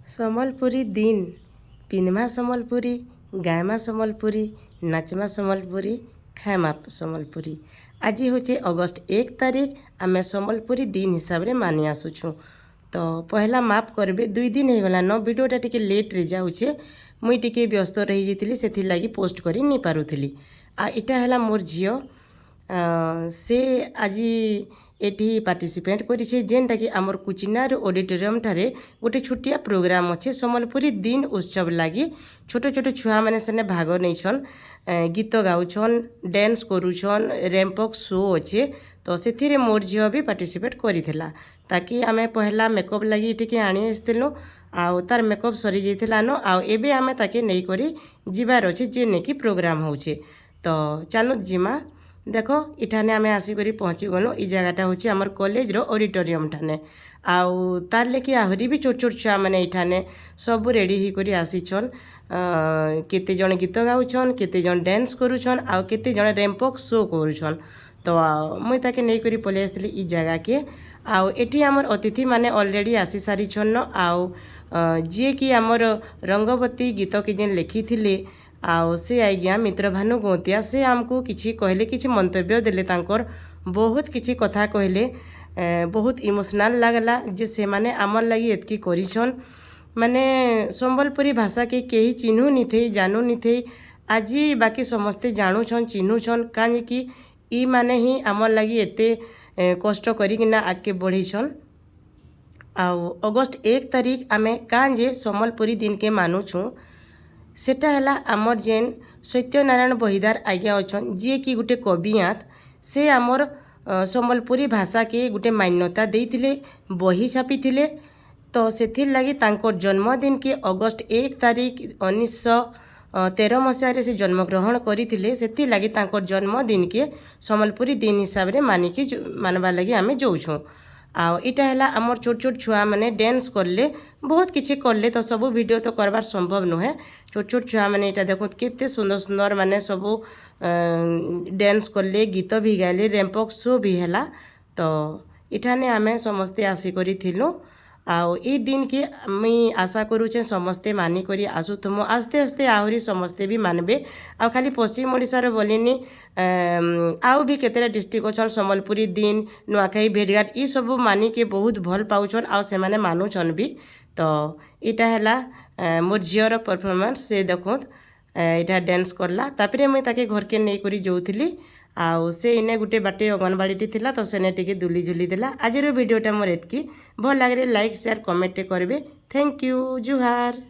ସମ୍ବଲପୁରୀ ଦିନ ପିନ୍ଧମା ସମ୍ବଲପୁରୀ ଗାଏମା ସମ୍ବଲପୁରୀ ନାଚମା ସମ୍ବଲପୁରୀ ଖାଏମା ସମ୍ବଲପୁରୀ। ଆଜି ହେଉଛି ଅଗଷ୍ଟ 1 ତାରିଖ। ଆମେ ସମ୍ବଲପୁରୀ ଦିନ ହିସାବରେ ମାନି ଆସୁଛୁଁ। ତ ପହଲା ମାଫ୍ କରିବେ 2 ଦିନ ହେଇଗଲାନ ଭିଡ଼ିଓଟା ଟିକେ ଲେଟ୍ରେ ଯାଉଛେ। ମୁଇଁ ଟିକେ ବ୍ୟସ୍ତ ରହିଯାଇଥିଲି, ସେଥିର୍ଲାଗି ପୋଷ୍ଟ କରି ନି ପାରୁଥିଲି। ଇଟା ହେଲା ମୋର୍ ଝିଅ। ସେ ଆଜି ଏଠି ପାର୍ଟିସିपेट କରିছে, ଯେନ୍ଟାକି ଆମର କୁଚିନାର ଅଡ଼ିଟୋରିୟମ୍ ଠାରେ ଗୋଟେ ଛୋଟିଆ ପ୍ରୋଗ୍ରାମ ଅଛି ସମ୍ବଲପୁରୀ ଦିନ ଉତ୍ସବ ଲାଗି। ଛୋଟ ଛୋଟ ଛୁଆମାନେ ସେନେ ଭାଗ ନେଇଛନ୍, ଗୀତ ଗାଉଛନ୍, ଡ୍ୟାନ୍ସ କରୁଛନ୍, ରେମ୍ପକ୍ ଶୋ ଅଛେ। ତ ସେଥିରେ ମୋର୍ ଝିଅ ବି ପାର୍ଟିସିपेଟ୍ କରିଥିଲା। ତାକି ଆମେ ପହଲା ମେକଅପ୍ ଲାଗି ଟିକେ ଆଣି ଆସିଥିଲୁ। ଆଉ ତାର ମେକଅପ୍ ସରି ଯାଇଥିଲାନ। ଆଉ ଏବେ ଆମେ ତାକେ ନେଇକରି ଯିବାର ଅଛି ଯେ ନେକି ପ୍ରୋଗ୍ରାମ ହଉଛେ। ତ ଚାଲୁ ଯିମା। देख इठाने आम आसिक पहुँची गलु। इ जगटा हूँ आम कॉलेज रो ऑडिटोरियम ठाने। आउ तार लेके आहरी भी छोट छोट छुआ मैंने इठाने सब रेडी होकर आसीछन। केते जन गीत गाउछन, केते जन डांस करूछन, आउ केते जन रैंपक शो करूछन। तो मुई ताके नहीं करी पले आसली इ जगह के। आउ एठी हमर अतिथि माने ऑलरेडी आसी सारी छन। आउ जे कि हमर रंगवती गीत के जेन लिखी थिले आउ से आज्ञा मित्र भानु गौतिया से आमको किछि कहले, किछि मंतव्य देले। तांकर बहुत किछि कथा कहले, बहुत इमोशनल लागला जे से माने आमर लगी एतकी करिछन। माने संबलपुरी भाषा के केही चिन्हू नि थे, जानू नि थे। आज बाकी समस्ते जानूछन, चिन्हूछन। काहे कि ई माने ही आमर लगी एते कष्ट करिकिना आगे बढ़ीछन। आउ अगस्त 1 तारिख आमे काजे संबलपुरी दिन के मानुछूँ सेटा हला आमर जेन सत्यनारायण बहिदार आज्ञा अच्छन, जी कि गोटे कवियात से आमर संबलपुरी भाषा के गोटे मान्यता देइथिले, बही छापिथिले। तो सेथिर लगी तांकर जन्मदिन के अगस्त 1 तारिख 1913 मसीह से जन्मग्रहण करथिले। सेथिर लगी तांकर जन्मदिन के संबलपुरी दिन हिसाब रे मानवा लगी आमे जाउछूँ। आउ इटा हला आमर छोट छोट छुआ मैंने डांस करले, बहुत किछि करले। तो सब वीडियो तो करबार संभव नुहे। छोट छोट छुआ मैंने इटा देखो केते सुंदर सुंदर माने सब डांस करले, गीत भी गाइले, रैंपक शो भी हला। तो इठाने आमे समस्ते आसी करी थिलु। आउ ई दिन के मुई आशा करूचे समस्ते मानी करी आसुथमु। आस्ते आस्ते आहरी समस्ते भी मानबे। आउ खाली पश्चिम ओडिशार बोलिनी, आउ भी केतेटा डिस्ट्रिक्ट अच्छन संबलपुरी दिन, नुआखाई, भेटघाट ई सब मानी के बहुत भल पाउछन। आउ से माने मानुछन भी। तो इटा हला मोर झियर परफॉर्मेंस से देखुत इटा डांस करला। तापरे मुई ताके घर के नहीं करी जाउथिली। आउ से इने गुटे बाटे अंगनबाड़ी थिला, तो सेने टिके दुली झुली देला। आजिर वीडियोटा मोर एतकी भल लागले लाइक शेयर कमेंट करबे। Thank you. जुहार।